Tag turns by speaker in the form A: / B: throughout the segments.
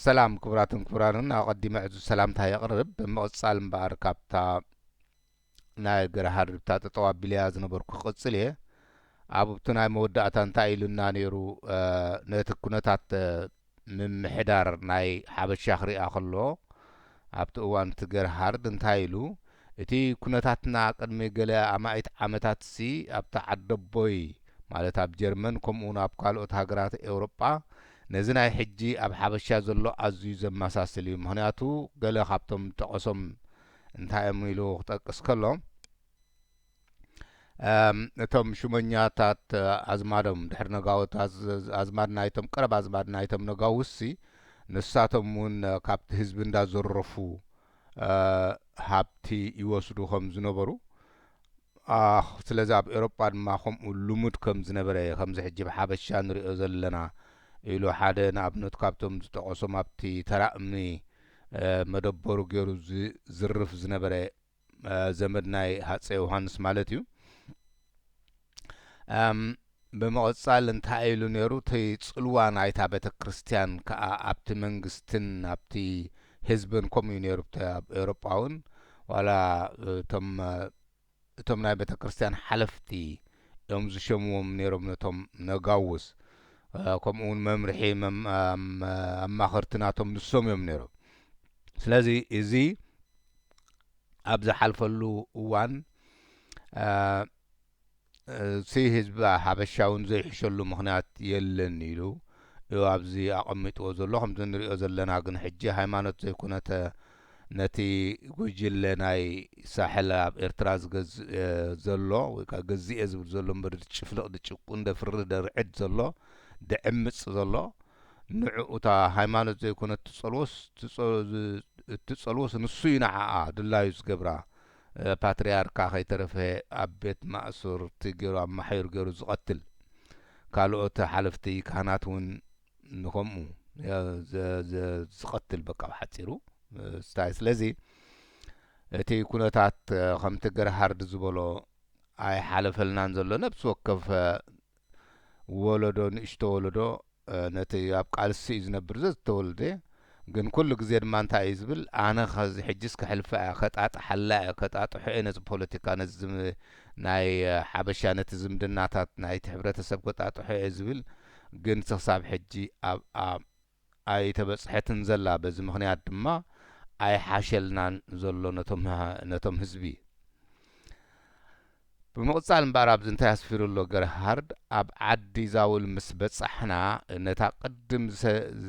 A: ሰላም ክቡራትን ክቡራንን ኣቐዲመ ዕዙ ሰላምታ የቕርብ ብምቕጻል እምበኣር ካብታ ናይ ገረሃር ርብታ ጠጠው ኣቢልያ ዝነበርኩ ክቕጽል እየ ኣብቲ ናይ መወዳእታ እንታይ ኢሉና ነይሩ ነቲ ኩነታት ምምሕዳር ናይ ሓበሻ ክሪኣ ከሎ ኣብቲ እዋን እቲ ገረሃርድ እንታይ ኢሉ እቲ ኩነታትና ቅድሚ ገለ ኣማኢት ዓመታት ሲ ኣብታ ዓደቦይ ማለት ኣብ ጀርመን ከምኡውን ኣብ ካልኦት ሃገራት ኤውሮጳ ነዚ ናይ ሕጂ ኣብ ሓበሻ ዘሎ ኣዝዩ ዘመሳስል እዩ ምክንያቱ ገለ ካብቶም ጠቐሶም እንታይ እዮም ኢሉ ክጠቅስ ከሎ እቶም ሹመኛታት ኣዝማዶም ድሕሪ ነጋወት ኣዝማድ ናይቶም ቀረብ ኣዝማድ ናይቶም ነጋውሲ ንሳቶም እውን ካብቲ ህዝቢ እንዳዘረፉ ሃብቲ ይወስዱ ከም ዝነበሩ ስለዚ ኣብ ኤውሮጳ ድማ ከምኡ ልሙድ ከም ዝነበረ ከምዚ ሕጂ ብሓበሻ ንሪኦ ዘለና ኢሉ ሓደ ንኣብነት ካብቶም ዝጠቐሶም ኣብቲ ተራእምኒ መደበሩ ገይሩ ዝርፍ ዝነበረ ዘመድ ናይ ሃፀይ ዮሃንስ ማለት እዩ ብምቕጻል እንታይ ኢሉ ነይሩ እቲ ጽልዋ ናይታ ቤተ ክርስቲያን ከዓ ኣብቲ መንግስትን ኣብቲ ህዝብን ከምኡ እዩ ነይሩ ኣብ ኤውሮጳውን ዋላ እቶም ናይ ቤተ ክርስቲያን ሓለፍቲ እዮም ዝሸምዎም ነይሮም ነቶም ነጋውስ ከምኡውን መምርሒ ኣማኽርቲ ናቶም ንሶም እዮም ነይሮም ስለዚ እዚ ኣብ ዝሓልፈሉ እዋን እቲ ህዝቢ ሓበሻ እውን ዘይሕሸሉ ምክንያት የለን ኢሉ እዩ ኣብዚ ኣቐሚጥዎ ዘሎ ከምዚ ንሪኦ ዘለና ግን ሕጂ ሃይማኖት ዘይኮነተ ነቲ ጉጅለ ናይ ሳሕል ኣብ ኤርትራ ዝገዝእ ዘሎ ወይ ከዓ ገዚአ ዝብል ዘሎ እምበር ድጭፍልቕ ድጭቁን ደፍሪ ደርዕድ ዘሎ ድዕምፅ ዘሎ ንዕኡታ ሃይማኖት ዘይኮነት ትጸልወስ ንሱ እዩ ንዓኣ ድላዩ ዝገብራ ፓትርያርካ ከይተረፈ ኣብ ቤት ማእሰርቲ ገይሩ ኣብ ማሕዩር ገይሩ ዝቐትል ካልኦት ሓለፍቲ ካህናት እውን ንከምኡ ዝቐትል በቃ ብሓፂሩ ስታይ ስለዚ እቲ ኩነታት ከምቲ ገረሃርድ ዝበሎ ኣይሓለፈልናን ዘሎ ነብሲ ወከፍ ወለዶ ንእሽቶ ወለዶ ነቲ ኣብ ቃልሲ እዩ ዝነብር ዘተወልደ ግን ኩሉ ግዜ ድማ እንታይ እዩ ዝብል ኣነ ከዚ ሕጂስ ክሕልፈ እየ ከጣጥሓላ እየ ከጣጥሖ እየ ነዚ ፖለቲካ ነዚ ናይ ሓበሻ ነቲ ዝምድናታት ናይቲ ሕብረተሰብ ከጣጥሖ እየ ዝብል ግን ክሳብ ሕጂ ኣይተበፅሐትን ዘላ በዚ ምክንያት ድማ ኣይሓሸልናን ዘሎ ነቶም ህዝቢ ብምቕጻል እምበኣር ኣብዚ እንታይ ኣስፊሩ ኣሎ ገረሃርድ ኣብ ዓዲ ዛውል ምስ በጻሕና ነታ ቅድም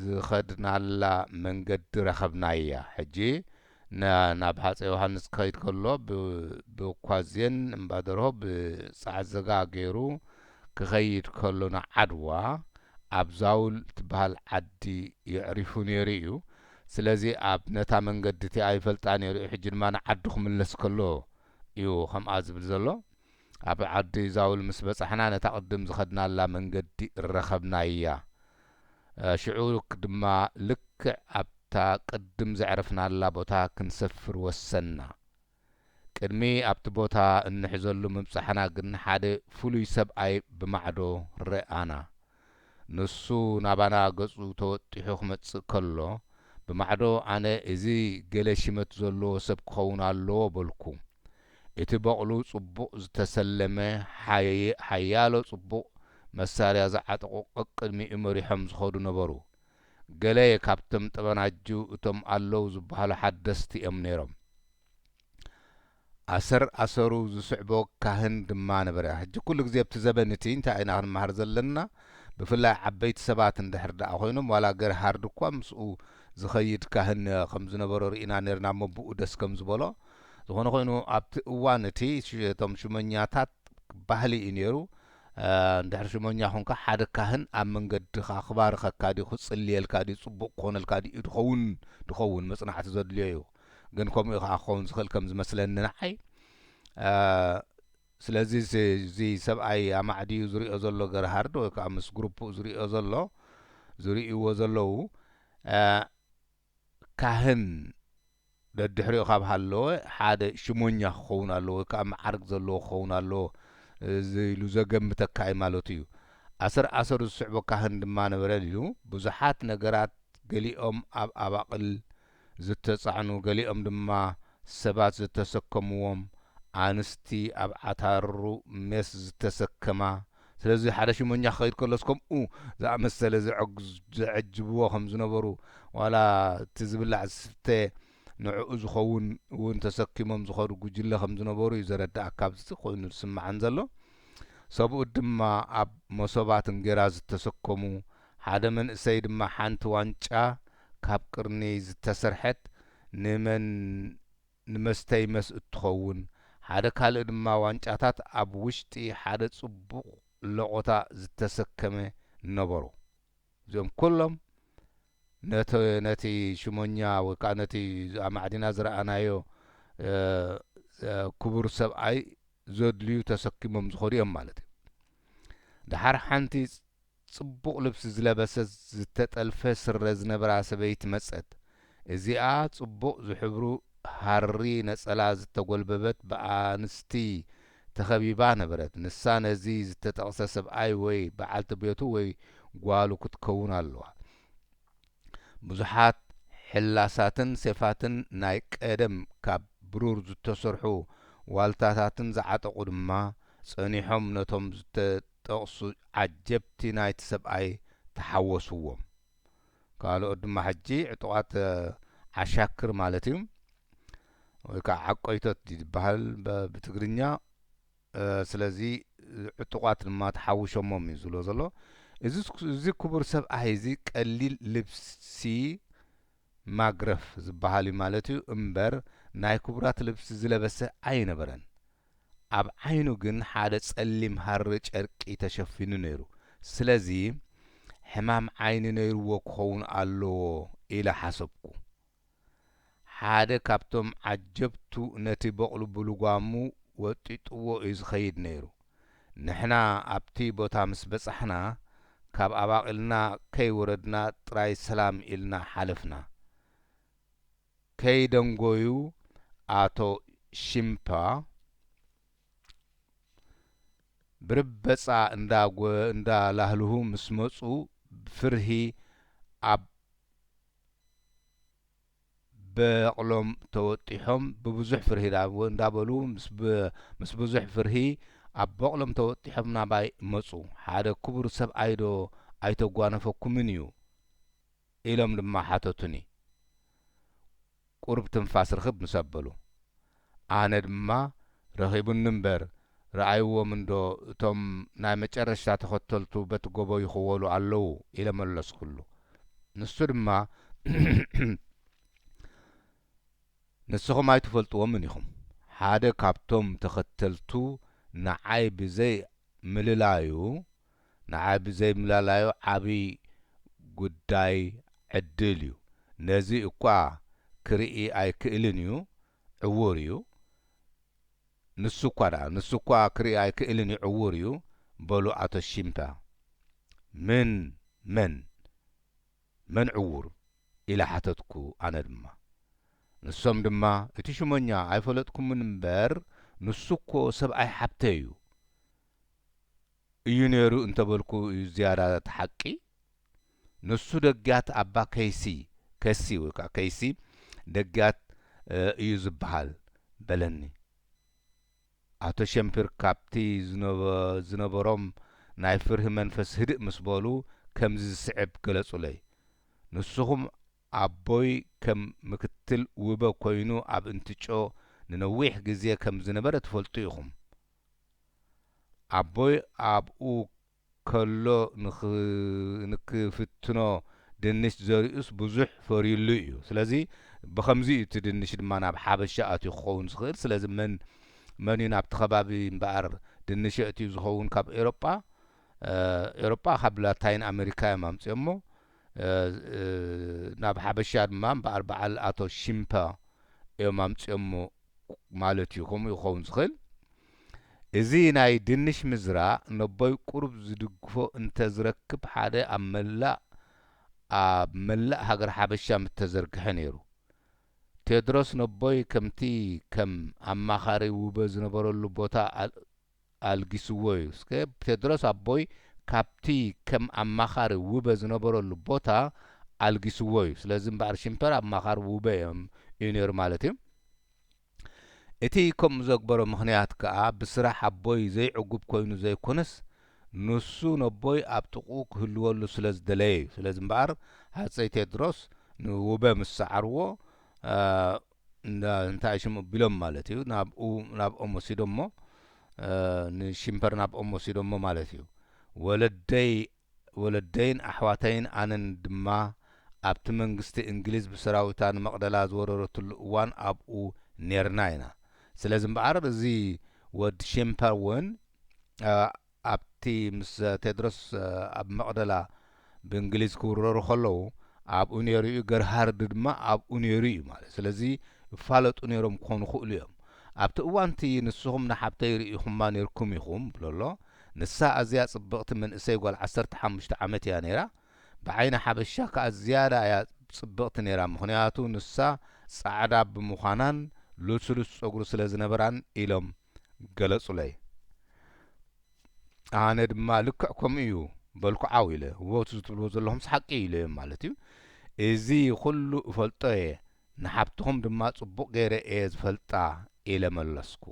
A: ዝኸድናላ መንገዲ ረኸብና እያ ሕጂ ናብ ሃፀይ ዮሃንስ ክኸይድ ከሎ ብኳዝየን እምባደርሆ ብፃዕ ዘጋ ገይሩ ክኸይድ ከሎ ንዓድዋ ኣብ ዛውል ትበሃል ዓዲ የዕሪፉ ነይሩ እዩ ስለዚ ኣብ ነታ መንገዲ እቲ ኣይፈልጣ ነይሩ እዩ ሕጂ ድማ ንዓዱ ክምለስ ከሎ እዩ ከምኣ ዝብል ዘሎ ኣብ ዓዲ ዛውል ምስ በጻሕና ነታ ቅድም ዝኸድናላ መንገዲ ረኸብና እያ ሽዑ ድማ ልክዕ ኣብታ ቅድም ዘዕረፍናላ ቦታ ክንሰፍር ወሰና ቅድሚ ኣብቲ ቦታ እንሕዘሉ ምብጻሕና ግን ሓደ ፍሉይ ሰብኣይ ብማዕዶ ረኣና ንሱ ናባና ገጹ ተወጢሑ ክመጽእ ከሎ ብማዕዶ ኣነ እዚ ገለ ሽመት ዘለዎ ሰብ ክኸውን ኣለዎ በልኩ እቲ በቕሉ ጽቡቕ ዝተሰለመ ሓያሎ ጽቡቕ መሳርያ ዝዓጠቑ ቅድሚኡ መሪሖም ዝኸዱ ነበሩ ገለ ካብቶም ጠበናጁ እቶም ኣለዉ ዝበሃሉ ሓደስቲ እዮም ነይሮም ኣሰሩ ዝስዕቦ ካህን ድማ ነበረ ሕጂ ኩሉ ግዜ ኣብቲ ዘበን እቲ እንታይ ኢና ክንመሃር ዘለና ብፍላይ ዓበይቲ ሰባት እንድሕር ደኣ ኮይኖም ዋላ ገረሃርድ እኳ ምስኡ ዝኸይድ ካህን ከም ዝነበሮ ርኢና ነርና መብኡ ደስ ከም ዝበሎ ዝኾነ ኮይኑ ኣብቲ እዋን እቲ እቶም ሹመኛታት ባህሊ እዩ ነይሩ እንድሕሪ ሹመኛ ኮንካ ሓደ ካህን ኣብ መንገድኻ ክባርኸካ ድዩ ክጽልየልካ ድዩ ጽቡቕ ክኾነልካ ድዩ ድኸውን መጽናዕቲ ዘድልዮ እዩ ግን ከምኡ ከዓ ክኸውን ዝኽእል ከም ዝመስለኒ ንዓይ ስለዚ እዚ ሰብኣይ ኣማዕድዩ ዝሪኦ ዘሎ ገረሃርድ ወይ ከዓ ምስ ግሩፕኡ ዝሪእዎ ዘለዉ ካህን ደድሕሪኡ ካብ ሃለወ ሓደ ሽሞኛ ክኸውን ኣለዎ ወይ ከዓ መዓርግ ዘለዎ ክኸውን ኣለዎ ኢሉ ዘገምተካ እዩ ማለት እዩ ኣሰሩ ዝስዕቦ ካህን ድማ ነበረ ኢሉ ብዙሓት ነገራት ገሊኦም ኣብ ኣባቕል ዝተጻዕኑ ገሊኦም ድማ ሰባት ዝተሰከምዎም ኣንስቲ ኣብ ዓታሩ ሜስ ዝተሰከማ ስለዚ ሓደ ሽሞኛ ክኸይድ ከሎስ ከምኡ ዝኣመሰለ ዘዕጅብዎ ከም ዝነበሩ ዋላ እቲ ዝብላዕ ዝስተ ንዕኡ ዝኸውን እውን ተሰኪሞም ዝኸዱ ጉጅለ ከም ዝነበሩ እዩ ዘረዳእካ ኣብዚ ኮይኑ ዝስማዓን ዘሎ ሰብኡ ድማ ኣብ መሶባት እንጌራ ዝተሰከሙ ሓደ መንእሰይ ድማ ሓንቲ ዋንጫ ካብ ቅርኒ ዝተሰርሐት ንመስተይ መስ እትኸውን ሓደ ካልእ ድማ ዋንጫታት ኣብ ውሽጢ ሓደ ጽቡቕ ለቆታ ዝተሰከመ ነበሩ እዚኦም ኩሎም ነቲ ሽሞኛ ወይ ከዓ ነቲ ኣብ ማዕዲና ዝረኣናዮ ክቡር ሰብኣይ ዘድልዩ ተሰኪሞም ዝኸዱ እዮም ማለት እዩ ድሓር ሓንቲ ጽቡቕ ልብሲ ዝለበሰት ዝተጠልፈ ስረ ዝነበራ ሰበይቲ መጸት እዚኣ ጽቡቕ ዝሕብሩ ሃሪ ነጸላ ዝተጐልበበት ብኣንስቲ ተኸቢባ ነበረት ንሳ ነዚ ዝተጠቕሰ ሰብኣይ ወይ በዓልቲ ቤቱ ወይ ጓሉ ክትከውን ኣለዋ ብዙሓት ሕላሳትን ሴፋትን ናይ ቀደም ካብ ብሩር ዝተሰርሑ ዋልታታትን ዝዓጠቑ ድማ ጸኒሖም ነቶም ዝተጠቕሱ ዓጀብቲ ናይቲ ሰብኣይ ተሓወስዎም ካልኦት ድማ ሕጂ ዕጡቓት ዓሻክር ማለት እዩ ወይ ከዓ ዓቆይቶት ይበሃል ብትግርኛ ስለዚ ዕጡቓት ድማ ተሓውሾሞም እዩ ዝብሎ ዘሎ እዚ ክቡር ሰብኣይ እዚ ቀሊል ልብሲ ማግረፍ ዝበሃል እዩ ማለት እዩ እምበር ናይ ክቡራት ልብሲ ዝለበሰ ኣይነበረን ኣብ ዓይኑ ግን ሓደ ጸሊም ሃሪ ጨርቂ ተሸፊኑ ነይሩ ስለዚ ሕማም ዓይኒ ነይርዎ ክኸውን ኣለዎ ኢለ ሓሰብኩ ሓደ ካብቶም ዓጀብቱ ነቲ በቕሉ ብልጓሙ ወጢጥዎ እዩ ዝኸይድ ነይሩ ንሕና ኣብቲ ቦታ ምስ በጻሕና ካብ ኣባቒልና ከይወረድና ጥራይ ሰላም ኢልና ሓለፍና ከይደንጎዩ ኣቶ ሽምፓ ብርበጻ እንዳላህልሁ ምስ መጹ ፍርሂ ኣብ በቕሎም ተወጢሖም ብብዙሕ ፍርሂ እንዳበሉ ምስ ብዙሕ ፍርሂ ኣብ በቕሎም ተወጢሖም ናባይ መጹ ሓደ ክቡር ሰብኣይ ዶ ኣይተጓነፈኩምን እዩ ኢሎም ድማ ሓተቱኒ ቁርብ ትንፋስ ርኽብ ምስ ኣበሉ ኣነ ድማ ረኺቡኒ እምበር ረኣይዎም እንዶ እቶም ናይ መጨረሻ ተኸተልቱ በቲ ጎቦ ይኽወሉ ኣለዉ ኢለ መለስኩሉ ንሱ ድማ ንስኹም ኣይትፈልጥዎምን ኢኹም ሓደ ካብቶም ተኸተልቱ ንዓይ ብዘይ ምልላዩ ዓብይ ጉዳይ ዕድል እዩ ነዚ እኳ ክርኢ ኣይክእልን እዩ ዕውር እዩ ንሱ እኳ ክርኢ ኣይክእልን እዩ ዕውር እዩ በሉ ኣቶ ሽምፓ መን ዕውር ኢለ ሓተትኩ ኣነ ድማ ንሶም ድማ እቲ ሽሞኛ ኣይፈለጥኩምን እምበር ንሱ እኮ ሰብኣይ ሓብተ እዩ ነይሩ እንተበልኩ እዩ ዝያዳ ተሓቂ ንሱ ደጊያት ኣባ ከሲ ወይ ከዓ ከይሲ ደጊያት እዩ ዝበሃል በለኒ ኣቶ ሸምፒር ካብቲ ዝነበሮም ናይ ፍርሂ መንፈስ ህድእ ምስ በሉ ከምዚ ዝስዕብ ገለጹለይ ንስኹም ኣቦይ ከም ምክትል ውበ ኮይኑ ኣብ እንትጮ ንነዊሕ ግዜ ከም ዝነበረ ትፈልጡ ኢኹም ኣቦይ ኣብኡ ከሎ ንክፍትኖ ድንሽ ዘሪኡስ ብዙሕ ፈርዩሉ እዩ ስለዚ ብኸምዚ እቲ ድንሽ ድማ ናብ ሓበሻ ኣትዩ ክኸውን ዝኽእል ስለዚ መን እዩ ናብቲ ከባቢ እምበኣር ድንሽ ኣትዩ ዝኸውን ካብ ኤሮጳ ካብ ላታይን ኣሜሪካ እዮም ኣምፅኦሞ ናብ ሓበሻ ድማ እምበኣር በዓል ኣቶ ሽምፓ እዮም ኣምፅኦሞ ማለት እዩ ከምኡ ይኸውን ዝኽእል እዚ ናይ ድንሽ ምዝራእ ነቦይ ቁርብ ዝድግፎ እንተዝረክብ ሓደ ኣብ መላእ ሃገር ሓበሻ ምተዘርግሐ ነይሩ ቴድሮስ ነቦይ ከም ኣማኻሪ ውበ ዝነበረሉ ቦታ ኣልጊስዎ እዩ ቴድሮስ ኣቦይ ካብቲ ከም ኣማኻሪ ውበ ዝነበረሉ ቦታ ኣልጊስዎ እዩ ስለዚ እምበኣር ሽምፐር ኣብ ማኻር ውበ እዮም እዩ ነይሩ ማለት እዩ እቲ ከምኡ ዘግበሮ ምኽንያት ከዓ ብስራሕ ኣቦይ ዘይዕጉብ ኮይኑ ዘይኮነስ ንሱ ነቦይ ኣብ ጥቕኡ ክህልወሉ ስለ ዝደለየ እዩ ስለዚ እምበኣር ሃፀይ ቴድሮስ ንውበ ምስ ሰዓርዎ እንታይ ሽሙ ቢሎም ማለት እዩ ናብኦም ወሲዶሞ ንሽምፐር ናብኦም ወሲዶሞ ማለት እዩ ወለደይን ኣሕዋተይን ኣነን ድማ ኣብቲ መንግስቲ እንግሊዝ ብሰራዊታ ንመቕደላ ዝወረረትሉ እዋን ኣብኡ ነርና ኢና ስለዚ እምበኣር እዚ ወዲ ሽምፐር እውን ኣብቲ ምስ ቴድሮስ ኣብ መቕደላ ብእንግሊዝ ክውረሩ ከለዉ ኣብኡ ነይሩ እዩ ገርሃርድ ድማ ኣብኡ ነይሩ እዩ ማለት ስለዚ ይፋለጡ ነይሮም ክኾኑ ክእሉ እዮም ኣብቲ እዋንቲ ንስኹም ንሓብተይ ርኢኹማ ነርኩም ኢኹም ብለሎ ንሳ ኣዝያ ጽብቕቲ መንእሰይ ጓል 15 ዓመት እያ ነይራ ብዓይነ ሓበሻ ከዓ ዝያዳ እያ ጽብቕቲ ነይራ ምኽንያቱ ንሳ ጻዕዳ ብምዃናን ሉስሉስ ጸጉሪ ስለ ዝነበራን ኢሎም ገለጹለይ ኣነ ድማ ልክዕ ከምኡ እዩ በልኩዓው ኢለ ወቱ ዝትብልዎ ዘለኹም ሓቂ ኢለ ማለት እዩ እዚ ኩሉ እፈልጦ እየ ንሓብትኹም ድማ ጽቡቕ ገይረ እየ ዝፈልጣ ኢለ መለስኩ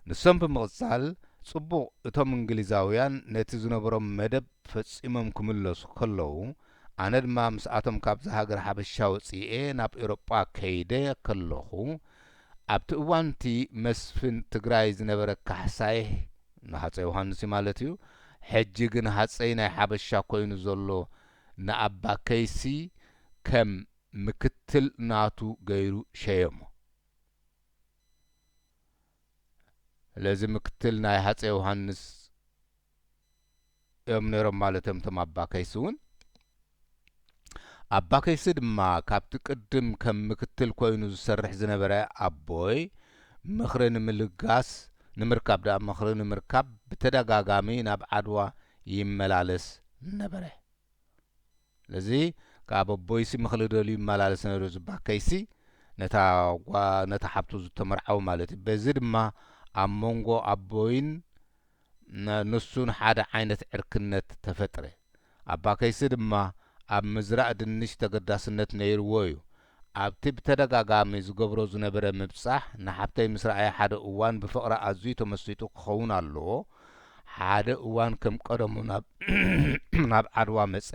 A: ንሶም ብምቕጻል ጽቡቕ እቶም እንግሊዛውያን ነቲ ዝነበሮም መደብ ፈጺሞም ክምለሱ ከለዉ ኣነ ድማ ምስኣቶም ካብዚ ሃገር ሓበሻ ወፂኤ ናብ ኤውሮጳ ከይደ ከለኹ ኣብቲ እዋንቲ መስፍን ትግራይ ዝነበረ ካሕሳይ ንሃፀይ ዮሃንስ ማለት እዩ ሕጂ ግን ሃፀይ ናይ ሓበሻ ኮይኑ ዘሎ ንኣባ ከይሲ ከም ምክትል ናቱ ገይሩ ሸየሞ ለዚ ምክትል ናይ ሃፀይ ዮሃንስ እዮም ነይሮም ማለት እዮም ቶም ኣባ ከይሲ እውን ኣባ ከይሲ ድማ ካብቲ ቅድም ከም ምክትል ኮይኑ ዝሰርሕ ዝነበረ ኣቦይ ምኽሪ ንምልጋስ ንምርካብ ዳ ምኽሪ ንምርካብ ብተደጋጋሚ ናብ ዓድዋ ይመላለስ ነበረ ለዚ ካብ ኣቦይሲ ምኽሪ ደልዩ ይመላለስ ነይሩ ዝባ ከይሲ ነታ ሓብቱ ዝተመርዓው ማለት እዩ በዚ ድማ ኣብ መንጎ ኣቦይን ንሱን ሓደ ዓይነት ዕርክነት ተፈጥረ ኣባ ከይሲ ድማ ኣብ ምዝራእ ድንሽ ተገዳስነት ነይርዎ እዩ ኣብቲ ብተደጋጋሚ ዝገብሮ ዝነበረ ምብጻሕ ንሓብተይ ምስ ረኣየ ሓደ እዋን ብፍቕሪ ኣዝዩ ተመሲጡ ክኸውን ኣለዎ ሓደ እዋን ከም ቀደሙ ናብ ዓድዋ መጸ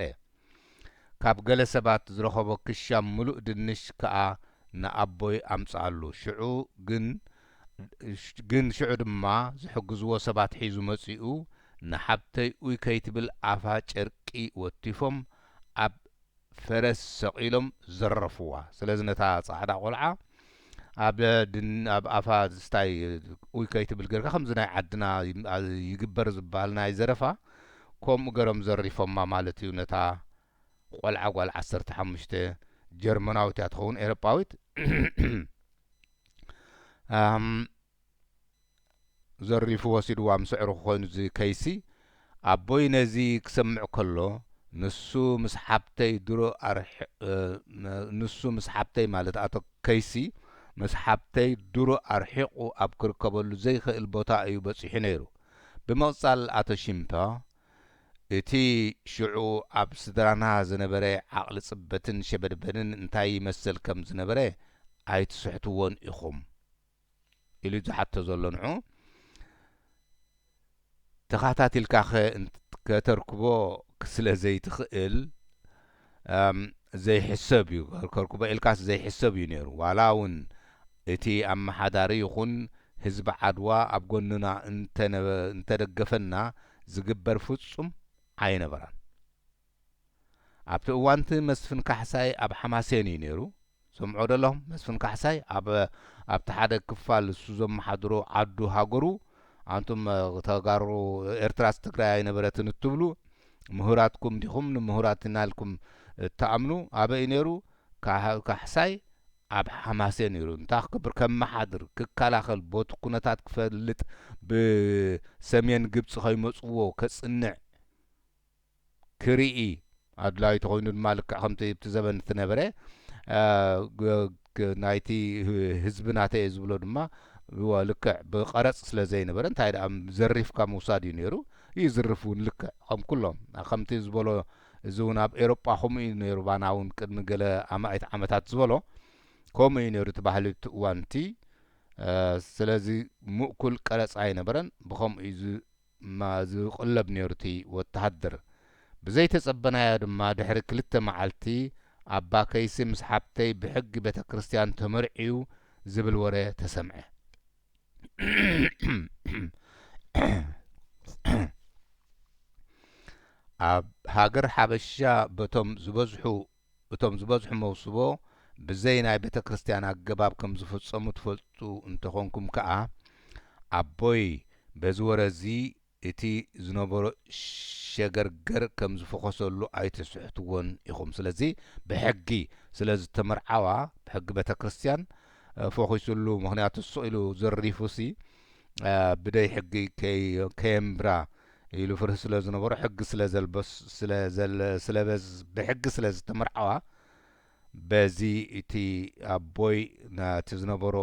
A: ካብ ገለ ሰባት ዝረኸቦ ክሻም ሙሉእ ድንሽ ከዓ ንኣቦይ ኣምጽኣሉ ግን ሽዑ ድማ ዝሕግዝዎ ሰባት ሒዙ መጺኡ ንሓብተይ ኡይ ከይትብል ኣፋ ጨርቂ ወቲፎም ኣብ ፈረስ ሰቂሎም ዘረፍዋ ስለዚ ነታ ጻዕዳ ቆልዓ ኣብ ኣፋ ስታይ ኡይ ከይትብል ገርካ ከምዚ ናይ ዓድና ይግበር ዝበሃል ናይ ዘረፋ ከምኡ ገሮም ዘሪፎማ ማለት እዩ ነታ ቆልዓ ጓል 15 ጀርመናዊት እያ ትኸውን ኤውሮጳዊት ዘሪፉ ወሲድዋ ምስዕሩ ኮይኑ ከይሲ ኣቦይ ነዚ ክሰምዕ ከሎ ንሱ ምስ ሓብተይ ማለት ኣቶ ከይሲ ምስ ሓብተይ ድሮ ኣርሒቑ ኣብ ክርከበሉ ዘይኽእል ቦታ እዩ በፂሑ ነይሩ ብምቕጻል ኣቶ ሽምፓ እቲ ሽዑ ኣብ ስድራና ዝነበረ ዓቕሊ ጽበትን ሸበድበንን እንታይ ይመስል ከም ዝነበረ ኣይትስሕትዎን ኢኹም ኢሉ ዝሓቶ ዘሎ ንዑ ተኸታቲልካ ከተርክቦ ስለ ዘይትኽእል ዘይሕሰብ እዩ ከርክቦ ኢልካስ ዘይሕሰብ እዩ ነይሩ ዋላ እውን እቲ ኣመሓዳሪ ይኹን ህዝቢ ዓድዋ ኣብ ጎንና እንተደገፈና ዝግበር ፍጹም ኣይነበራን ኣብቲ እዋንቲ መስፍን ካሕሳይ ኣብ ሓማሴን እዩ ነይሩ ሰምዖ ደለኹም መስፍን ካሕሳይ ኣብቲ ሓደ ክፋል እሱ ዘመሓድሮ ዓዱ ሃገሩ አንቱም ተጋሩ ኤርትራስ ትግራይ አይነበረትን እትብሉ ምሁራትኩም ዲኹም ንምሁራትና ልኩም ተአምኑ አበይ ነሩ ካሕሳይ ኣብ ሓማሴ ነሩ እንታ ክብር ከመሓድር ክከላኸል ቦት ኩነታት ክፈልጥ ብሰሜን ግብጽ ኸይመጽዎ ከጽንዕ ክርኢ አድላይ ተኾይኑ ድማ ልክዕ ከምቲ ዘበን ትነበረ ናይቲ ህዝብናተ ዝብሎ ድማ ልክዕ ብቀረጽ ስለ ዘይነበረ እንታይ ዘሪፍካ ምውሳድ እዩ ነይሩ ይዝርፉን ልክዕ ከም ኩሎም ከምቲ ዝበሎ እዙውን ኣብ ኤሮጳ ከምኡ እዩ ነይሩ ባና እውን ቅድሚ ገለ ኣማኢት ዓመታት ዝበሎ ከምኡ እዩ ነይሩ እቲ ባህሊ እቲ እዋን እቲ ስለዚ ሙእኩል ቀረፃ ኣይነበረን ብከምኡ እዩ ዝቕለብ ነይሩ እቲ ወተሃደር ብዘይተጸበናዮ ድማ ድሕሪ 2 መዓልቲ ኣባ ከይሲ ምስ ሓብተይ ብሕጊ ቤተ ክርስቲያን ተመርዒዩ ዝብል ወሬ ተሰምዐ ኣብ ሃገር ሓበሻ እቶም ዝበዝሑ መውስቦ ብዘይ ናይ ቤተ ክርስቲያን ኣገባብ ከም ዝፍጸሙ ትፈልጡ እንተኾንኩም ከዓ ኣቦይ በዚ ወረ እዚ እቲ ዝነበሮ ሸገርገር ከም ዝፈኾሰሉ ኣይትስሕትዎን ኢኹም ስለዚ ብሕጊ ስለ ዝተመርዓዋ ብሕጊ ቤተ ክርስቲያን ፈኺሱሉ ምክንያቱ እሱ ኢሉ ዘሪፉሲ ብደይ ሕጊ ከየምብራ ኢሉ ፍርህ ስለ ዝነበሮ ሕጊ ስለ ዘልበስ ብሕጊ ስለ ዝተመርዓዋ በዚ እቲ ኣቦይ ናቲ ዝነበሮ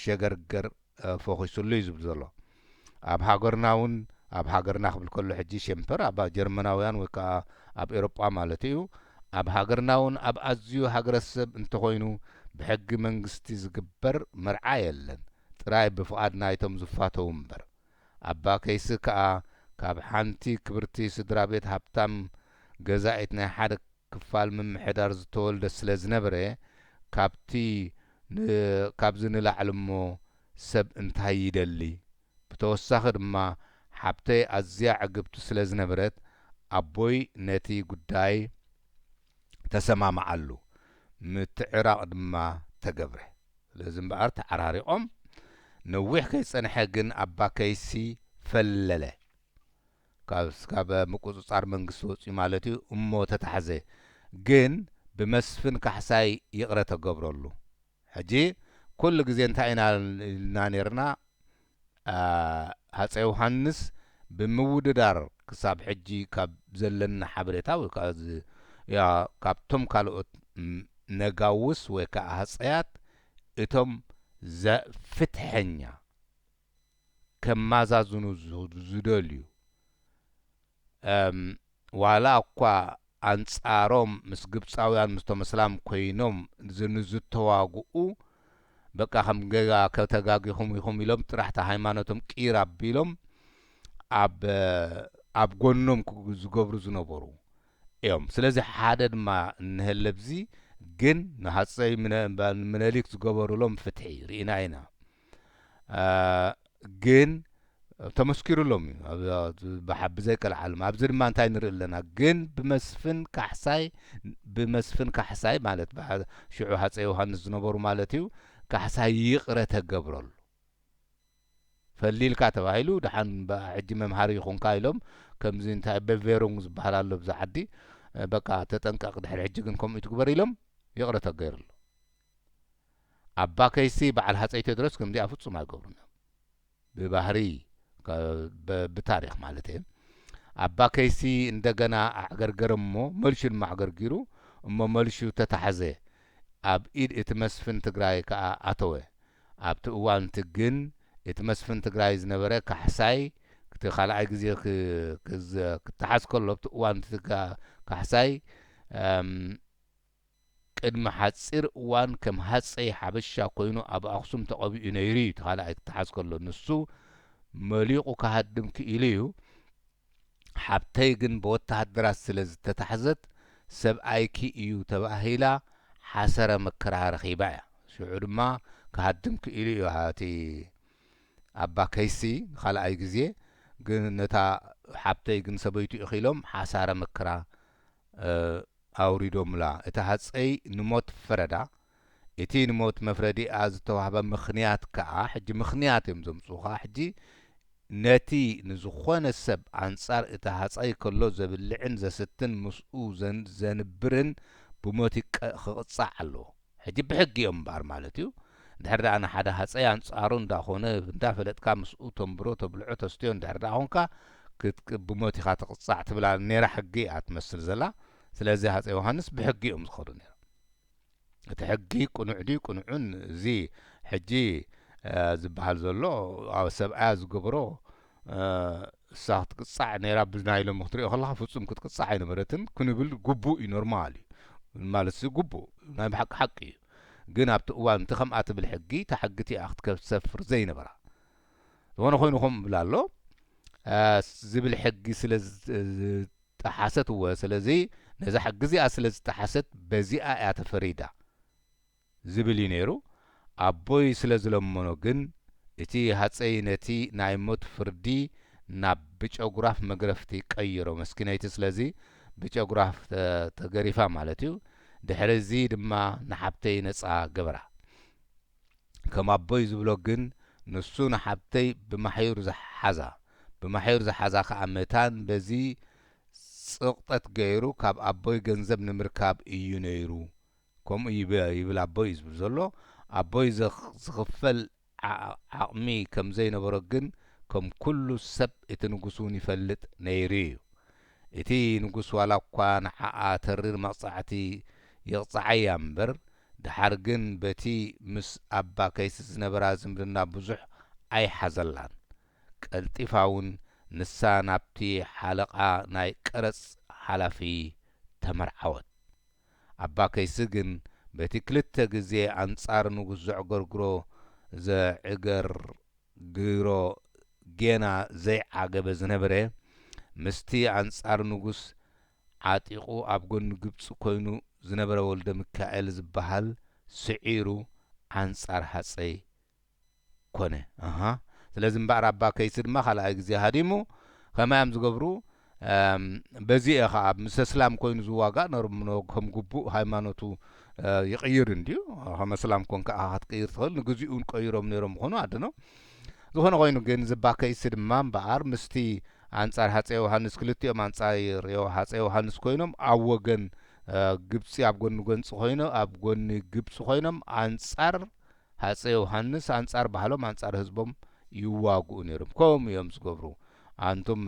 A: ሸገርገር ፈኺሱሉ እዩ ዝብል ዘሎ ኣብ ሃገርና እውን ኣብ ሃገርና ክብል ከሎ ሕጂ ሸምፐር ኣብ ጀርመናውያን ወይ ከዓ ኣብ ኤሮጳ ማለት እዩ ኣብ ሃገርና እውን ኣብ ኣዝዩ ሃገረሰብ እንተኮይኑ ብሕጊ መንግስቲ ዝግበር መርዓ የለን ጥራይ ብፍቃድ ናይቶም ዝፋተው እምበር ኣባ ከይሲ ከዓ ካብ ሓንቲ ክብርቲ ስድራ ቤት ሃብታም ገዛኢት ናይ ሓደ ክፋል ምምሕዳር ዝተወልደ ስለ ዝነበረ ካብዚ ንላዕሊ እሞ ሰብ እንታይ ይደሊ ብተወሳኺ ድማ ሓብተይ ኣዝያ ዕግብቲ ስለ ዝነበረት ኣቦይ ነቲ ጉዳይ ተሰማምዓሉ ምትዕራቕ ድማ ተገብረ ስለዚ እምበኣር ተዓራሪቖም ነዊሕ ከይጸንሐ ግን ኣባ ከይሲ ፈለለ ካብ ምቁፅጻር መንግስቲ ወፂኡ ማለት እዩ እሞ ተታሕዘ ግን ብመስፍን ካሕሳይ ይቕረ ተገብረሉ ሕጂ ኩሉ ግዜ እንታይ ኢና ነርና ሃፀይ ዮሃንስ ብምውድዳር ክሳብ ሕጂ ካብ ዘለና ሓበሬታ ወይ ከዓ ካብቶም ካልኦት ነጋውስ ወይ ከዓ ሃፀያት እቶም ፍትሐኛ ከማዛዝኑ ዝደልዩ ዋላ እኳ አንጻሮም ምስ ግብፃውያን ምስቶም እስላም ኮይኖም ዝተዋግኡ በቃ ከም ገጋ ከተጋጊኹም ኢኹም ኢሎም ጥራሕቲ ሃይማኖቶም ቂር ኣቢሎም ኣብ ጎኖም ዝገብሩ ዝነበሩ እዮም ስለዚ ሓደ ድማ እንህለብዚ ግን ንሃፀይ ምኒልክ ዝገበሩሎም ፍትሒ ርኢና ኢና ግን ተመስኪሩሎም ብዘይ ቀልዓልም ኣብዚ ድማ እንታይ ንርኢ ኣለና ግን ብመስፍን ካሕሳይ ማለት ሽዑ ሃፀይ ዮሃንስ ዝነበሩ ማለት እዩ ካሕሳይ ይቕረ ተገብረሉ ፈሊልካ ተባሂሉ ድሓን ሕጂ መምሃሪ ይኹንካ ኢሎም ከምዚ እንታይ በቬሮንግ ዝበሃል ኣሎ ብዛ ዓዲ በቃ ተጠንቀቕ ድሕሪ ሕጂ ግን ከምኡ ትግበር ኢሎም ይቕረ ተገይሩሉ ኣባ ከይሲ በዓል ሃፀይ ቴዎድሮስ ከምዚኣ ፍጹም ኣይገብሩን ብባህሪ ብታሪክ ማለት እዩ ኣባ ከይሲ እንደገና ኣዕገርገረ እሞ መልሹ ድማ ኣዕገርጊሩ እሞ መልሹ ተታሕዘ ኣብ ኢድ እቲ መስፍን ትግራይ ከዓ ኣተወ ኣብቲ እዋን ግን እቲ መስፍን ትግራይ ዝነበረ ካሕሳይ እቲ ካልኣይ ግዜ ክትሓዝ ከሎ ኣብቲ እዋን ካሕሳይ ቅድሚ ሓፂር እዋን ከም ሃፀይ ሓበሻ ኮይኑ ኣብ ኣክሱም ተቐቢኡ ነይሩ እቲ ካልኣይ ክትሓዝ ከሎ ንሱ መሊቑ ካሃድም ክኢሉ እዩ ሓብተይ ግን ብወተሃደራት ስለ ዝተታሕዘት ሰብኣይኪ እዩ ተባሂላ ሓሰረ መከራ ረኺባ እያ ሽዑ ድማ ካሃድም ክኢሉ እዩ እቲ ኣባ ከይሲ ካልኣይ ግዜ ግን ነታ ሓብተይ ግን ሰበይቱ ኢኺሎም ሓሳረ መከራ ኣውሪዶምላ እቲ ሃፀይ ንሞት ፈረዳ እቲ ንሞት መፍረዲኣ ዝተዋህበ ምኽንያት ከዓ ሕጂ ምኽንያት እዮም ዘምፅኡኻ ሕጂ ነቲ ንዝኾነ ሰብ ኣንጻር እቲ ሃፀይ ከሎ ዘብልዕን ዘስትን ምስኡ ዘንብርን ብሞት ክቕፃዕ ኣለዎ ሕጂ ብሕጊ እዮም እምበኣር ማለት እዩ ድሕሪ ደኣ ንሓደ ሃፀይ ኣንጻሩ እንዳኾነ እንዳፈለጥካ ምስኡ ተንብሮ ተብልዖ ተስትዮ እንድሕሪ ደኣ ኮንካ ብሞት ኢኻ ትቕፃዕ ትብላ ነራ ሕጊ እያ ትመስል ዘላ ስለዚ ሃፀይ ዮሃንስ ብሕጊ እዮም ዝኸዱ ነይሮም እቲ ሕጊ ቁኑዕ ድዩ ቁኑዑን እዚ ሕጂ ዝበሃል ዘሎ ኣብ ሰብኣያ ዝገብሮ ساعت قصة نيرا بزنايل مختري خلاها فتصم كنت قصة عين مرتين كنبل جبو نورمالي مالس جبو ناي بحق حقي جينا بتقوان تخم بالحقي تحقتي أخت كسفر زين برا وانا خوين خم بلالو زبل حقي سلز تحست وسلزي نزا حق زي أسلز تحست بزي آيات فريدة زبلي نيرو أبوي سلز لمنو جن إتي هاتسي نتي نايموت فردي ناب بيجوغراف مغرفتي قيرو مسكينيت سلازي بيجوغراف تغريفا مالتيو دحرزي دما نحبتي نصا غبرا كما أبوي زبلو جن نسو نحبتي بمحيور زحازا خامتان بزي سقطت غيرو كاب أبوي جنزب نمركاب إيو نيرو كم يبل أبوي زبلو أبوي زغفل عقمي كم زي نبرقن كم كل سب اتنقصوني فلت نيريو اتي نقص ولا قوان حقا ترير مقصعتي يقصعي أمبر دحرقن بتي مس أبا كيسس نبرازم لنا بزح أي حزلان التفاون نسان أبتي حلقة ناي كرس حلفي تمرعوت أبا كيسجن بتي كلتا جزي أنصار نقص زعقرقرو زعقر قيرو جينا زي عقب زنبره مستي أنصار نقص عاتقو أبقون نقبس كوينو زنبره ولد مكائل زبحال سعيرو أنصار حسي كونه لازم بعر أبا كيسر ما خلا أجزي هاديمو كما يمزقبرو بزي أخاب مسلم كوين زواجا نرمنو كم جبو هايمانوتو يغير انديو هم سلام كون كأحد غير تقول نجزيون كيرهم نيرهم خنو عدنا زخنا غوينو جن زباكا يصير مام بعر مستي أنصار هاتسي وهانس كلتي أم أنصار يو هاتسي وهانس كوينهم أوجن جبسي أبغون نجن سخينه أبغون جبس خينهم أنصار هاتسي وهانس أنصار بحالهم أنصار هزبهم يواجو نيرهم كم يوم زقبرو أنتم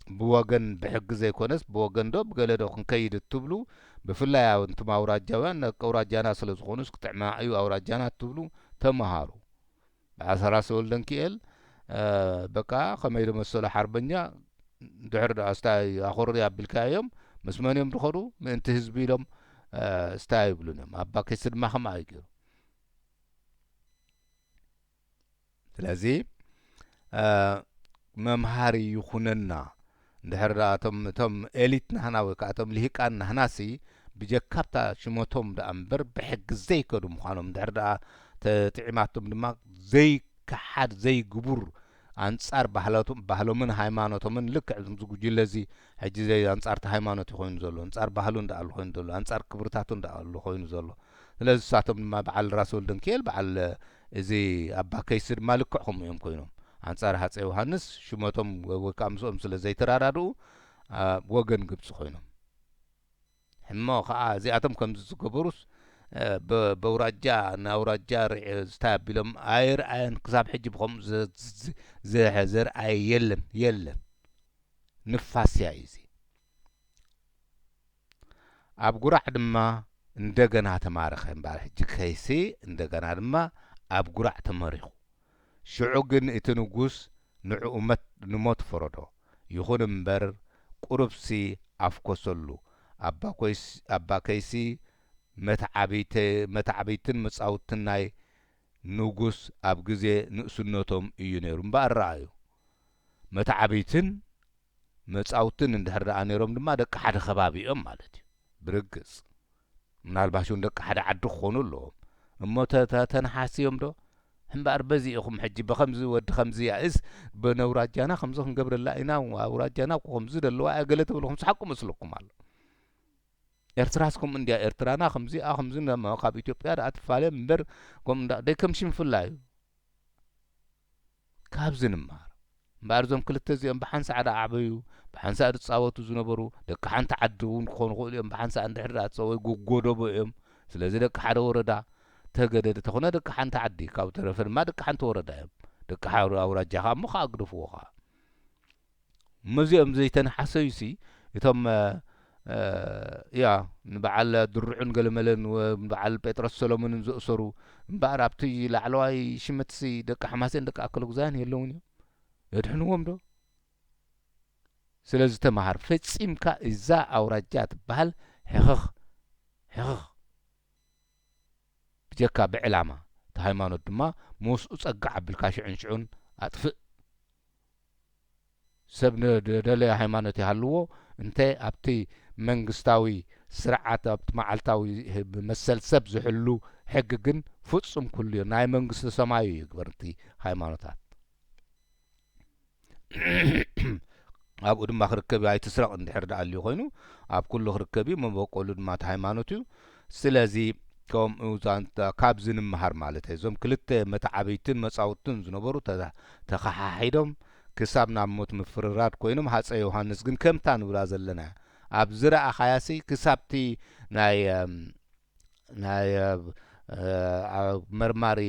A: بوغن بحق زي كونس بوغن دو بقلدو خنكيد التبلو بفلا يا انتم أوراجاوان أوراجانا سلسخونس كتعما أيو أوراجانا التبلو تمهارو بعثرا سولدن كيل بقى خميد مسؤول حربنيا دحر استاي أخور يا بالكايم مسمانيم دخلوا من تهزبي لهم استاي بلونهم أبا كسر ما خم أيجو لازم ممهاري يخوننا دحر تم إليت نحنا وكاتم لهيك أن نحناسي بجكابتا شموتهم دا أمبر بحق زي كدو مخانم دحر تعماتهم دماغ زي كحد زي قبور أنصار بحلومن هايمانوتهم لك زمزقو جلزي حجي زي أنصار تهايمانوتي خوين زولو أنصار بحلون دا ألو خوين زولو أنصار كبرتاتون دا ألو خوين زولو لازم ساعتهم ما بعل رسول دنكيل بعل زي أبا كيسر مالكهم يوم كوينهم أنصار هاتسي وهانس شموتهم وكامسوهم سلا زي ترارادو وغن قبس خوينهم حما خا زي أتم كم زكبروس بوراجا ناوراجا ستاب بلهم آير آين كساب حجي بخم زي حزر آي يلن نفاس يايزي أبقرع دما اندقنا تمارخين بالحجي كيسي اندقنا دما أبقرع تمارخو شعوغن اتنقوس نعومت نموت فرودو يخون مبر قربسي أفكسلو أبا كيسي متعبيتن مصاوتن ناي نوغوس أبغزي نقسنوتهم إيونيرو مبار رأيو متعبيتن مصاوتن اندهر آنيروم دما دك حد خبابي مالتي برقص منال باشون دك حد عدو خونو اللهم اما تنحاسيهم دو هم بأربزي أخم حجي بخمزي ود خمزي يأس بنوراجانا خمزة قبر الله إنا وراجانا وخمزي دلوا أقلت بلهم سحقوا مسلكم على إرتراسكم من ديا إرترانا خمزي لما قاب إثيوبيا دا أتفالي مبر قم دا ديكم شين فلاي كابزن مار بارزم كل تزيم بحنس عدا عبيو بحنس عدا تصاوتو زنبرو دك حنت عدون خون خوليم بحنس عند حرات سوي غودو بهم سلازي دك حدا وردا تجدد تخونا دك حنت عدي كاو ترفر ما دك حنت وردا دك حاور أوراجها مخ أقرفوها مزيم زيتن حسيسي يتم يا نبعل درعون قلملن ونبعل بيترس سلومون زؤسرو بعرب تيجي لعلواي شمتسي دك حماسين دك أكل غزان يلوني يدحنوهم دو سلازي تمهار فتصيمك إذا أوراجات بهال حخخ بجكا بعلامة تهيمانو دما موس أصقع بالكاشعين شعون أطفئ سبنا دلي هيمانتي هالو انت ابتي منغستاوي سرعات ابت معلتاوي بمسل سب زحلو حققن فصم كل ناي منغست سماي يغبرتي هيمانتات اب ودما خركبي اي تسرق اندحر دالي خوينو اب كل خركبي من بقولو دما هيمانتو سلازي كم اوزانتا كابزن مهار مالته زوم كلته متعبيتن مصاوتن زنبرو تخححيدم كساب ناموت مفررات كوينم حص يوحنس ግን ከምታ ንብላ ዘለና ኣብ ዝረአ ኻያሲ ክሳብቲ ናይ መርማሪ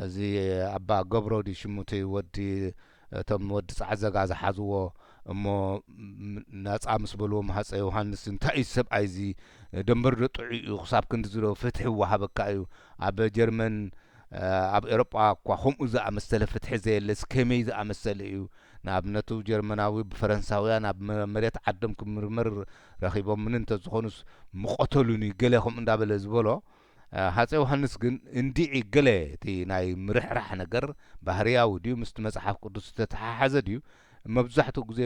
A: እዚ ኣባ ገብሮዲ ሽሙቲ ወዲ እቶም ወዲ ጻዕዘጋ ዝሓዝዎ እሞ ናጻ ምስ በልዎም ሓፀ ዮሃንስ እንታይ ሰብኣይ እዚ ደንበር ጥዑ ክሳብ ክንዲ ዝሮ ፍትሒ ወሃበካ እዩ ኣብ ጀርመን ኣብ ኤውሮጳ እኳ ከምኡ ዝኣመሰለ ፍትሒ ዘየለስ ከመይ ዝኣመሰለ እዩ ንኣብነቱ ጀርመናዊ ብፈረንሳውያን ኣብ መሬት ዓዶም ክምርምር ረኺቦም ምን እንተ ዝኾኑስ ምቆተሉኒ ገለ ከም እንዳበለ ዝበሎ ሃፀይ ዮሃንስ ግን እንዲዕ ገለ እቲ ናይ ምርሕራሕ ነገር ባህርያዊ ድዩ ምስቲ መጽሓፍ ቅዱስ ተተሓሓዘ ድዩ መብዛሕትኡ ግዜ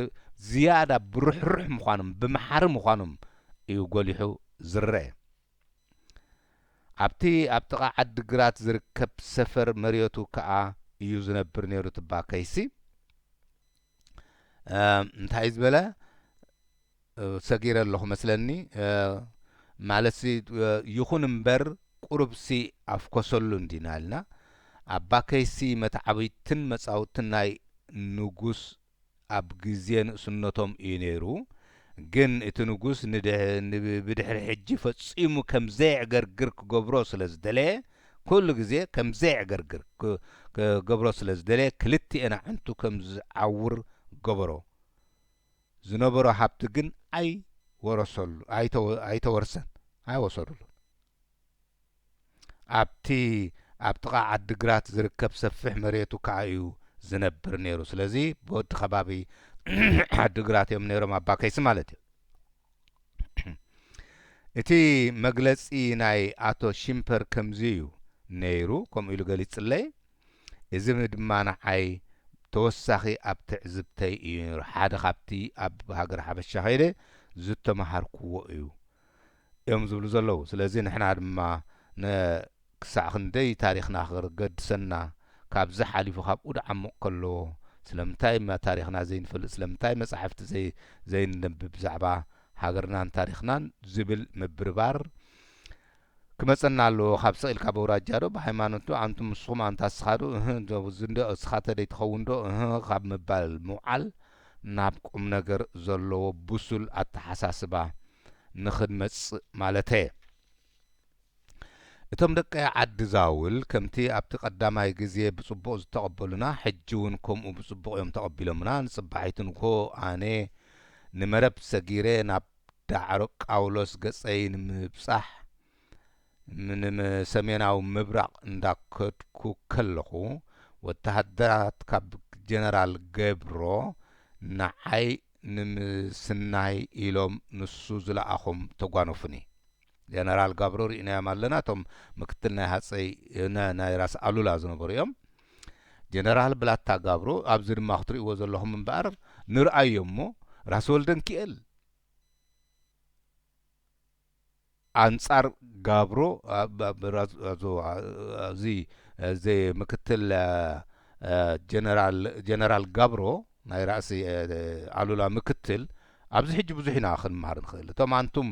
A: ዝያዳ ብሩሕሩሕ ምዃኖም ብመሓሪ ምዃኖም እዩ ጎሊሑ ዝርአ ኣብቲ ኣብ ጥቓ ዓዲግራት ዝርከብ ሰፈር መሬቱ ከዓ እዩ ዝነብር ነይሩ ትባከይሲ እንታይ ዝበለ ሰጊረ ኣለኹ መስለኒ ማለሲ ይኹን እምበር ቁርብሲ ኣፍኮሰሉ እንዲናልና ኣባከይሲ መትዓበይትን መጻውትን ናይ ንጉስ ኣብ ግዜ ንእስነቶም እዩ ነይሩ ግን እቲ ንጉስ ብድሕሪ ሕጂ ፈጺሙ ከም ዘይዕገርግር ክገብሮ ስለ ዝደለየ ኩሉ ግዜ ከም ዘይዕገርግር ክገብሮ ስለ ዝደለየ ክልቲአን ዓንቱ ከም ዝዓውር ገበሮ ዝነበሮ ሃብቲ ግን ወረሰሉ ኣይተወርሰን ኣይወሰዱሉ ኣብቲ ኣብ ጥቓ ዓዲግራት ዝርከብ ሰፊሕ መሬቱ ከዓ እዩ ዝነብር ነይሩ ስለዚ ብወዲ ከባቢ ዓዲግራት እዮም ነይሮም ኣባከይሲ ማለት እዩ እቲ መግለጺ ናይ ኣቶ ሽምፐር ከምዚ እዩ ነይሩ ከምኡ ኢሉ ገሊጽለይ እዚ ድማ ንዓይ ተወሳኺ ኣብ ትዕዝብተይ እዩ ነይሩ ሓደ ካብቲ ኣብ ሃገር ሓበሻ ኸይደ ዝተመሃርክዎ እዩ እዮም ዝብሉ ዘለዉ ስለዚ ንሕና ድማ ክሳዕ ክንደይ ታሪኽና ክገድሰና ካብዚ ሓሊፉ ካብኡ ድዓሙቕ ከለዎ ስለምንታይ ታሪኽና ዘይንፈልጥ ስለምንታይ መጻሕፍቲ ዘይንነብብ ብዛዕባ ሃገርናን ታሪኽናን ዝብል ምብርባር ክመፀና ኣለዎ ካብ ስኢልካ በውራጃ ዶ ብሃይማኖቱ ኣንቱም ምስኹም ኣንታስኻ ዶ ዝንዶ እስኻ ተደይ ትኸውን ዶ ካብ ምባል ምውዓል ናብ ቁም ነገር ዘለዎ ብሱል ኣተሓሳስባ ንኽንመጽእ ማለተ እቶም ደቀ ዓዲ ዛውል ከምቲ ኣብቲ ቀዳማይ ግዜ ብጽቡቕ ዝተቐበሉና ሕጂ እውን ከምኡ ብጽቡቕ እዮም ተቐቢሎምና ንጽባሒትን ኮ ኣነ ንመረብ ሰጊረ ናብ ዳዕሮ ጳውሎስ ገጸይ ንምብጻሕ ምንም ሰሜናዊ ምብራቕ እንዳከድኩ ከለኹ ወተሃደራት ካብ ጀነራል ገብሮ ንዓይ ንምስናይ ኢሎም ንሱ ዝለኣኹም ተጓነፉኒ ጀነራል ገብሮ ርኢናዮም ኣለና እቶም ምክትል ናይ ሃፀይ ናይ ራስ ኣሉላ ዝነበሩ እዮም ጀነራል ብላታ ገብሮ ኣብዚ ድማ ክትሪእዎ ዘለኹም እምበኣር ንርአዮ እሞ ራስ ወልደን ኪኤል አንጻር ጋብሮ እዚ ምክትል ጀነራል ጋብሮ ናይ ራእሲ ኣሉላ ምክትል ኣብዚ ሕጂ ብዙሕ ኢና ክንመሃር ንኽእል እቶም አንቱም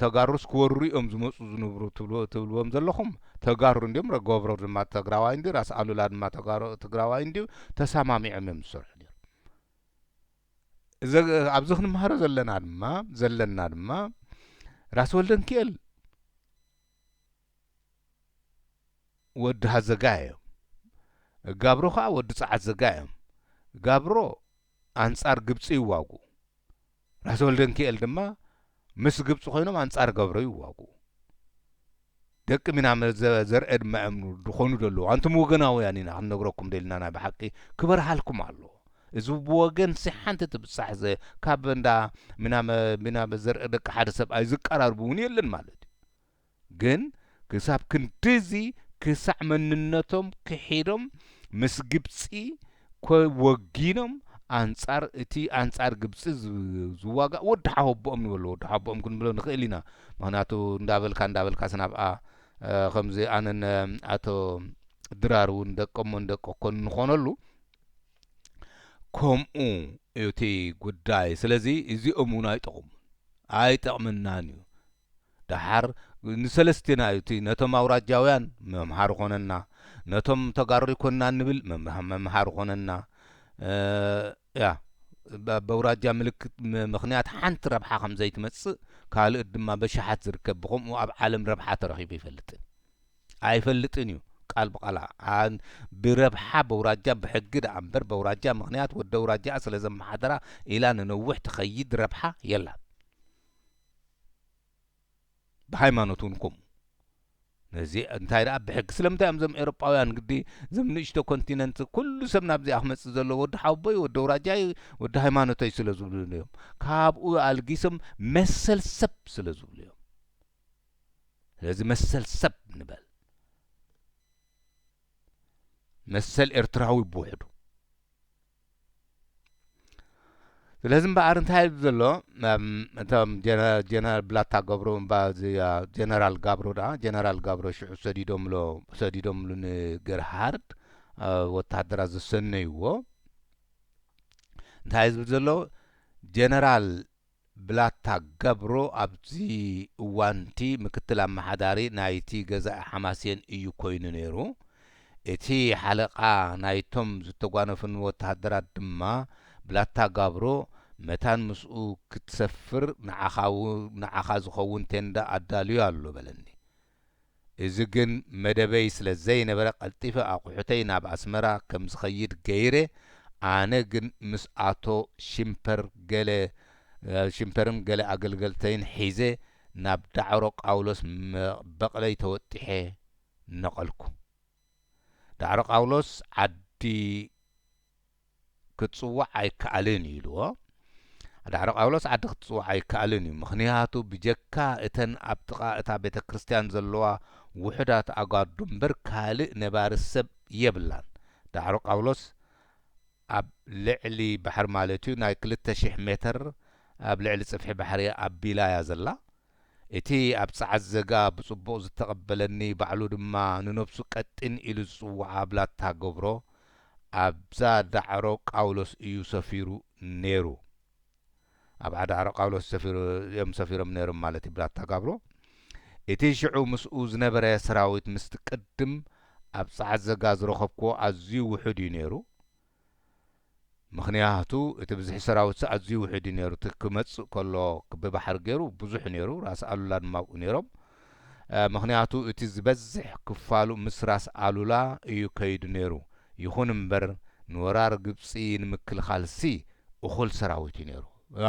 A: ተጋሩስ ክወርሪኦም ዝመፁ ዝነብሩ ትብልዎም ዘለኹም ተጋሩ እንዲኦም ገብሮ ድማ ተግራዋይ እንዲ ራስ ኣሉላ ድማ ተግራዋይ እንዲ ተሰማሚዖም እዮም ዝሰርሑ ነይሩ ኣብዚ ክንመሃሮ ዘለና ድማ ራስ ወልደን ኪኤል ወዲ ሃዘጋ እዮም ጋብሮ ከዓ ወዲ ጸዓት ዘጋ እዮም ጋብሮ አንጻር ግብፂ ይዋጉ ራስ ወልደን ኪኤል ድማ ምስ ግብፂ ኮይኖም አንጻር ገብሮ ይዋጉ ደቂ ምናምን ዘርአድ ማእምኑ ድኾኑ ደለዉ አንቱም ወገናውያን ኢና ክንነግረኩም ደልና ናይ ብሓቂ ክበርሃልኩም ኣሎ እዚ ብወገን ሓንቲ ትብጻሕ ካብ እንዳ ምናመ ዘርአ ደቂ ሓደ ሰብኣይ ዝቀራርቡ እውን የለን ማለት እዩ ግን ክሳብ ክንዲዚ ክሳዕ መንነቶም ክሒዶም ምስ ግብፂ ወጊኖም አንጻር እቲ አንጻር ግብፂ ዝዋጋእ ወዲ ሓወቦኦም ንበሎ ወዲ ሓወቦኦም ክንብሎ ንኽእል ኢና ምክንያቱ እንዳበልካ ስናብኣ ከምዚ ኣነን ኣቶ ድራር እውን ደቀሞ ደቀ ኮን ንኾነሉ ከምኡ እቲ ጉዳይ ስለዚ እዚኦም እውን ኣይጠቕምናን እዩ ድሓር ንሰለስቲና እቲ ነቶም ኣውራጃውያን መምሃር ኾነና ነቶም ተጋሩ ይኮንና ንብል መምሃር ኾነና ያ በውራጃ ምልክት ምኽንያት ሓንቲ ረብሓ ከም ዘይትመጽእ ካልእ ድማ በሻሓት ዝርከብ ብኸምኡ ኣብ ዓለም ረብሓ ተረኺቡ ኣይፈልጥን እዩ ቃል በቃላ ብረብሓ በውራጃ ብሕጊ ዳ እምበር በውራጃ ምኽንያት ወደ ውራጃ ስለ ዘመሓደራ ኢላ ንነዊሕ ትኸይድ ረብሓ የላ ብሃይማኖት እውን ከምኡ ነዚ እንታይ ደኣ ብሕጊ ስለምንታይ እዮም ዞም ኤውሮጳውያን ግዲ ዞም ንእሽቶ ኮንቲነንት ኩሉ ሰብ ናብዚኣ ክመጽእ ዘሎ ወዲ ሓወቦይ ወዲ ውራጃይ ወዲ ሃይማኖተይ ስለ ዝብሉ እዮም ካብኡ ኣልጊሶም መሰል ሰብ ስለ ዝብሉ እዮም ስለዚ መሰል ሰብ ንበል መሰል ኤርትራዊ ብውሕዱ ስለዚ እምበኣር እንታይ ዘሎ እቶም ጀነራል ብላታ ገብሮ ጀነራል ጋብሮ ዳ ጀነራል ጋብሮ ሽዑ ሰዲዶምሉ ንገርሃርድ ወታደራት ዘሰነይዎ እንታይ ዝብል ዘሎ ጀነራል ብላታ ገብሮ ኣብዚ እዋንቲ ምክትል ኣመሓዳሪ ናይቲ ገዛኢ ሓማስየን እዩ ኮይኑ ነይሩ እቲ ሓለቓ ናይቶም ዝተጓነፉን ወታደራት ድማ ብላታ ጋብሮ መታን ምስኡ ክትሰፍር ንዓኻ ዝኸውን ቴንዳ ኣዳልዩ ኣሎ በለኒ እዚ ግን መደበይ ስለ ዘይነበረ ቀልጢፈ ኣቑሑተይ ናብ ኣስመራ ከም ዝኸይድ ገይረ ኣነ ግን ምስ ኣቶ ሽምፐርን ገለ ኣገልገልተይን ሒዘ ናብ ዳዕሮ ጳውሎስ በቕለይ ተወጢሐ ነቐልኩ ዳዕሮ ጳውሎስ ዓዲ ክትጽዋዕ ኣይከኣልን ኢልዎ ዳዕሮ ጳውሎስ ዓዲ ክትጽዋዕ ኣይከኣልን እዩ ምኽንያቱ ብጀካ እተን ኣብ ጥቓ እታ ቤተ ክርስቲያን ዘለዋ ውሕዳት ኣጓዱ እምበር ካልእ ነባሪ ሰብ የብላን ዳዕሮ ጳውሎስ ኣብ ልዕሊ ባሕሪ ማለት እዩ ናይ 2000 ሜትር ኣብ ልዕሊ ጽፍሒ ባሕሪ ኣቢላ እያ ዘላ እቲ ኣብ ጸዓት ዘጋ ብጽቡቕ ዝተቐበለኒ ባዕሉ ድማ ንነብሱ ቀጥን ኢሉ ዝጽዋዓ ብላታ ገብሮ ኣብዛ ዳዕሮ ጳውሎስ እዩ ሰፊሩ ነይሩ ኣብ ዳዕሮ ጳውሎስ ሰፊሮም ነይሮም ማለት እዩ ብላታ ገብሮ እቲ ሽዑ ምስኡ ዝነበረ ሰራዊት ምስቲ ቅድም ኣብ ጸዓት ዘጋ ዝረኸብክዎ ኣዝዩ ውሕድ እዩ ነይሩ ምኽንያቱ እቲ ብዙሕ ሰራዊት ኣዝዩ ውሕድ እዩ ነይሩ እቲ ክመጽእ ከሎ ብባሕሪ ገይሩ ብዙሕ ነይሩ ራስ ኣሉላ ድማ ኣብኡ ነይሮም ምኽንያቱ እቲ ዝበዝሕ ክፋሉ ምስ ራስ ኣሉላ እዩ ከይዱ ነይሩ ይኹን እምበር ንወራር ግብፂ ንምክልኻልሲ እኹል ሰራዊት እዩ ነይሩ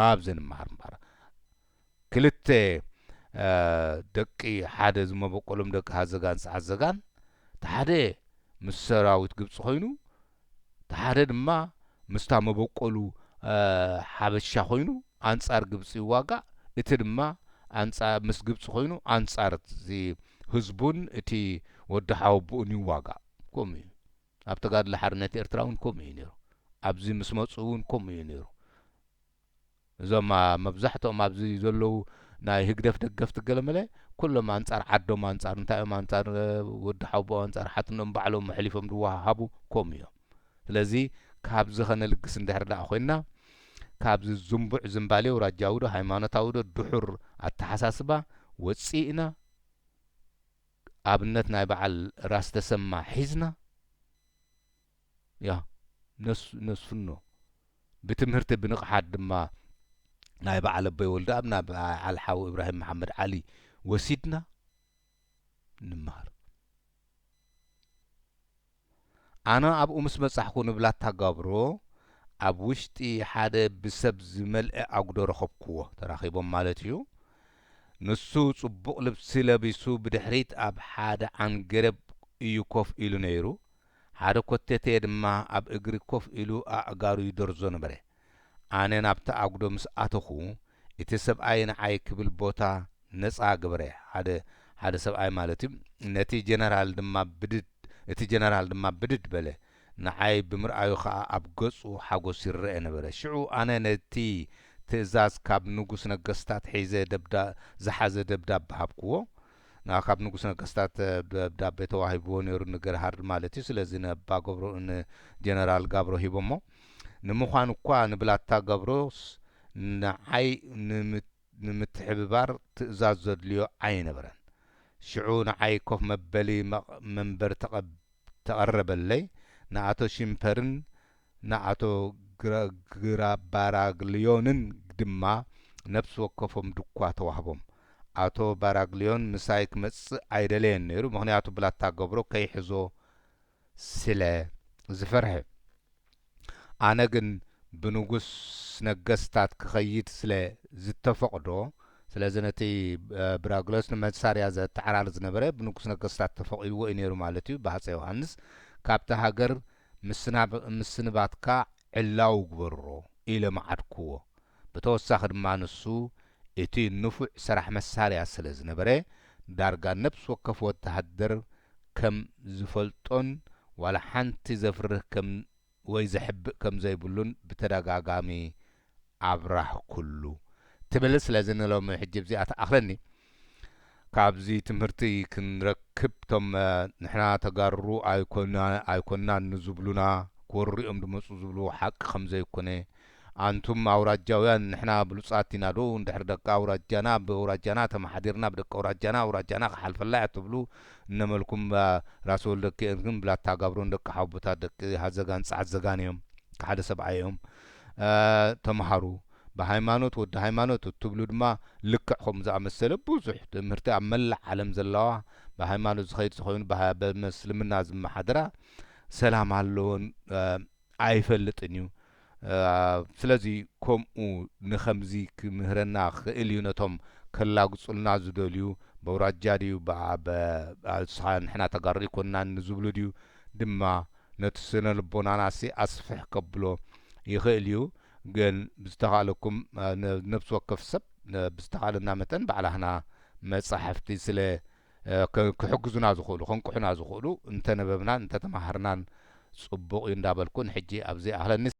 A: ኣብዚ ንመሃር እምበኣር ክልተ ደቂ ሓደ ዝመበቆሎም ደቂ ሃዘጋን ጸዓት ዘጋን እቲ ሓደ ምስ ሰራዊት ግብፂ ኮይኑ እቲ ሓደ ድማ ምስታ መበቆሉ ሓበሻ ኮይኑ አንጻር ግብፂ ይዋጋእ እቲ ድማ ምስ ግብፂ ኮይኑ አንጻር እዚ ህዝቡን እቲ ወዲ ሓወቡኡን ይዋጋእ ከምኡ እዩ ኣብ ተጋድሎ ሓርነት ኤርትራ እውን ከምኡ እዩ ነይሩ ኣብዚ ምስ መፁ እውን ከምኡ እዩ ነይሩ እዞም መብዛሕትኦም ኣብዚ ዘለዉ ናይ ህግደፍ ደገፍቲ ገለመለ ኩሎም አንጻር ዓዶም አንጻር እንታይኦም አንጻር ወዲ ሓወቦ አንጻር ሓትኖም ባዕሎም መሕሊፎም ድወሃቡ ከምኡ እዮም ስለዚ ካብዚ ኸነልግስ እንድሕር ዳኣ ኮይንና ካብዚ ዝንቡዕ ዝምባሌ ውራጃዊ ዶ ሃይማኖታዊ ዶ ድሑር ኣተሓሳስባ ወፂእና ኣብነት ናይ በዓል ራስ ተሰማ ሒዝና ያ ነስፍኖ ብትምህርቲ ብንቕሓት ድማ ናይ በዓል ኣቦይ ወልደ ኣብ ናብ ዓልሓዊ ኢብራሂም መሓመድ ዓሊ ወሲድና ንምሃር ኣነ ኣብኡ ምስ በጻሕኩ ንብላታ ገብሮ ኣብ ውሽጢ ሓደ ብሰብ ዝመልአ ኣጉዶ ረኸብክዎ ተራኺቦም ማለት እዩ ንሱ ጽቡቕ ልብሲ ለቢሱ ብድሕሪት ኣብ ሓደ ዓንገረብ እዩ ኮፍ ኢሉ ነይሩ ሓደ ኮቴቴ ድማ ኣብ እግሪ ኮፍ ኢሉ ኣእጋሩ ይደርዞ ነበረ ኣነ ናብቲ ኣጉዶ ምስ ኣተኹ እቲ ሰብኣይ ንዓይ ክብል ቦታ ነጻ ግብረ ሓደ ሰብኣይ ማለት እዩ ነቲ ጀነራል ድማ ብድድ በለ ንዓይ ብምርኣዩ ከዓ ኣብ ገጹ ሓጎስ ይርአ ነበረ ሽዑ ኣነ ነቲ ትእዛዝ ካብ ንጉስ ነገስታት ዝሓዘ ደብዳቤ ሃብክዎ ካብ ንጉስ ነገስታት ደብዳቤ ተዋሂብዎ ነይሩ ንገርሃርድ ማለት እዩ ስለዚ ነባ ገብሮ ጀነራል ጋብሮ ሂቦሞ ንምዃኑ እኳ ንብላታ ገብሮስ ንዓይ ንምትሕብባር ትእዛዝ ዘድልዮ ኣይነበረን ሽዑ ንዓይ ኮፍ መበሊ መንበር ተቐረበለይ ንኣቶ ሽምፐርን ንኣቶ ባራግሊዮንን ድማ ነፍሲ ወከፎም ድኳ ተዋህቦም ኣቶ ባራግሊዮን ምሳይ ክመጽእ ኣይደለየን ነይሩ ምክንያቱ ብላታ ገብሮ ከይሕዞ ስለ ዝፈርሐ ኣነ ግን ብንጉስ ነገስታት ክኸይድ ስለ ዝተፈቕዶ ስለዚ ነቲ ብራግሎስ ንመሳርያ ዘተዓራር ዝነበረ ብንጉስ ነገስታት ተፈቒድዎ እዩ ነይሩ ማለት እዩ ብሃፀ ዮሃንስ ካብቲ ሃገር ምስንባትካ ዕላው ግበሮ ኢለ መዓድክዎ ብተወሳኺ ድማ ንሱ እቲ ንፉዕ ስራሕ መሳርያ ስለ ዝነበረ ዳርጋ ነብስ ወከፍ ወተሃደር ከም ዝፈልጦን ዋላ ሓንቲ ዘፍርህ ከም ወይ ዘሕብእ ከም ዘይብሉን ብተደጋጋሚ ኣብራህ ኩሉ ትብል ስለዚ ንሎሚ ሕጂ እዚኣ ተኣኽለኒ ካብዚ ትምህርቲ ክንረክብ ቶም ንሕና ተጋሩ ኣይኮናን ንዝብሉና ክወርኦም ድመፁ ዝብሉ ሓቂ ከም ዘይኮነ አንቱም አውራጃውያን ንሕና ብሉጻት ኢና ዶ እንድሕር ደቂ አውራጃና ተማሓዲርና ብደቂ አውራጃና ክሓልፈላ እትብሉ እነመልኩም ራስ ወልደኪ ግን ብላታ ጋብሮን ደቂ ሓውቦታት ደቂ ሃዘጋን ጻዕት ዘጋን እዮም ካሓደ ሰብኣይ እዮም ተማሃሩ በሃይማኖት ወዲ ሃይማኖት እትብሉ ድማ ልክዕኹም ዝኣመሰለ ብዙሕ ትምህርቲ ኣብ መላእ ዓለም ዘለዋ በሃይማኖት ዝኸይድ ዝኾይኑ በመስልምና ዝመሓደራ ሰላም ኣለዎን ኣይፈልጥን እዩ ስለዚ ከምኡ ንኸምዚ ክምህረና ክእል እዩ ነቶም ከላግጹልና ዝደልዩ በውራጃ ድዩ ብኣልስኻን ንሕና ተጋሩ ይኮንና ንዝብሉ ድዩ ድማ ነቲ ስነ ልቦናናሲ ኣስፍሕ ከብሎ ይኽእል እዩ ግን ብዝተኻለኩም ነብሲ ወከፍ ሰብ ብዝተኻለና መጠን ባዕላህና መጻሕፍቲ ስለ ክሕግዙና ዝኽእሉ ከንቅሑና ዝኽእሉ እንተነበብናን እንተተማሃርናን ጽቡቕ እዩ እንዳበልኩን ሕጂ ኣብዚ ኣኽለኒ